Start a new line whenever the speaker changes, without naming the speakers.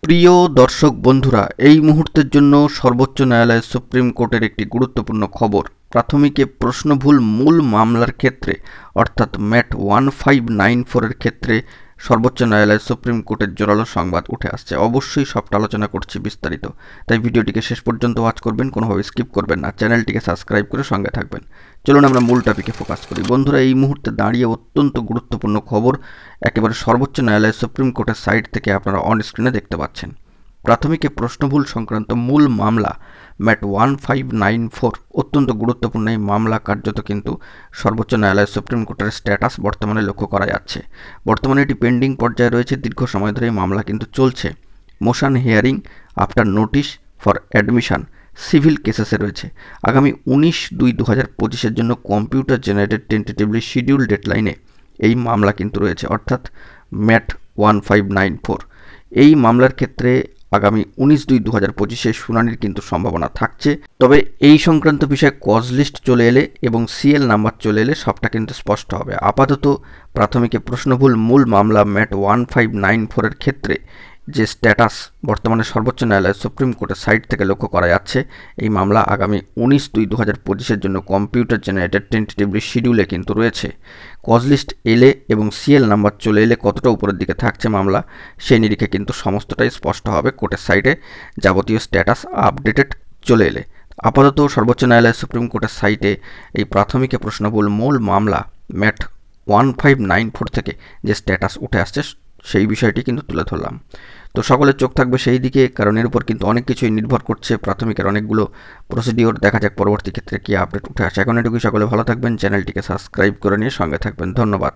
প্রিয় দর্শক বন্ধুরা, এই মুহূর্তের জন্য সর্বোচ্চ ন্যায়ালয়ের সুপ্রিম কোর্টের একটি গুরুত্বপূর্ণ খবর। প্রাথমিকে প্রশ্নভুল মূল মামলার ক্ষেত্রে অর্থাৎ ম্যাট 1594 এর ক্ষেত্রে সর্বোচ্চ ন্যায়ালয়ের সুপ্রিম কোর্টের জোরালো সংবাদ উঠে আসছে। অবশ্যই সবটা আলোচনা করছি বিস্তারিত, তাই ভিডিওটিকে শেষ পর্যন্ত ওয়াচ করবেন, কোনোভাবে স্কিপ করবেন না। চ্যানেলটিকে সাবস্ক্রাইব করে সঙ্গে থাকবেন। চলুন আমরা মূল টপিকে ফোকাস করি। বন্ধুরা, এই মুহূর্তে দাঁড়িয়ে অত্যন্ত গুরুত্বপূর্ণ খবর একেবারে সর্বোচ্চ ন্যায়ালয়ের সুপ্রিম কোর্টের সাইট থেকে আপনারা অন স্ক্রিনে দেখতে পাচ্ছেন। প্রাথমিকে প্রশ্নভুল সংক্রান্ত মূল মামলা ম্যাট 1594 অত্যন্ত গুরুত্বপূর্ণ। এই মামলা কার্যত কিন্তু সর্বোচ্চ ন্যায়ালয়ের সুপ্রিম কোর্টের স্ট্যাটাস বর্তমানে লক্ষ্য করা যাচ্ছে। বর্তমানে এটি পেন্ডিং পর্যায়ে রয়েছে, দীর্ঘ সময় ধরে এই মামলা কিন্তু চলছে। Motion hearing after notice for admission civil কেসেসে রয়েছে। আগামী 19/2/2025 জন্য কম্পিউটার জেনারেটেড টেন্টেটিভলি শিডিউল ডেডলাইনে এই মামলা কিন্তু রয়েছে, অর্থাৎ ম্যাট 1594। এই মামলার ক্ষেত্রে আগামী 19/2/2025 শুনানির কিন্তু সম্ভাবনা থাকছে। তবে এই সংক্রান্ত বিষয়ে কজ লিস্ট চলে এলে এবং সিএল নাম্বার চলে এলে সবটা কিন্তু স্পষ্ট হবে। আপাতত প্রাথমিকে প্রশ্নভুল মূল মামলা ম্যাট 1594 এর ক্ষেত্রে যে স্ট্যাটাস বর্তমানে সর্বোচ্চ ন্যায়ালয়ের সুপ্রিম কোর্টের সাইট থেকে লক্ষ্য করা যাচ্ছে, এই মামলা আগামী 19/2/2025 জন্য কম্পিউটার জেনারেটেড টেন্টেটিভলি শিডিউলে কিন্তু রয়েছে। কজ লিস্ট এলে এবং সিএল নাম্বার চলে এলে কতটা উপরের দিকে থাকছে মামলা, সেই নিরিখে কিন্তু সমস্তটাই স্পষ্ট হবে কোর্টের সাইটে, যাবতীয় স্ট্যাটাস আপডেটেড চলে এলে। আপাতত সর্বোচ্চ ন্যায়ালয়ের সুপ্রিম কোর্টের সাইটে এই প্রাথমিকে প্রশ্নভুল মূল মামলা ম্যাট 1594 থেকে যে স্ট্যাটাস উঠে আসছে সেই বিষয়টি কিন্তু তুলে ধরলাম। তো সকলের চোখ থাকবে সেই দিকে, কারণ এর উপর কিন্তু অনেক কিছুই নির্ভর করছে। প্রাথমিকের অনেকগুলো প্রসিডিওর, দেখা যাক পরবর্তী ক্ষেত্রে কী আপডেট উঠে আসে। এখন এটুকুই, সকলে ভালো থাকবেন, চ্যানেলটিকে সাবস্ক্রাইব করে নিয়ে সঙ্গে থাকবেন। ধন্যবাদ।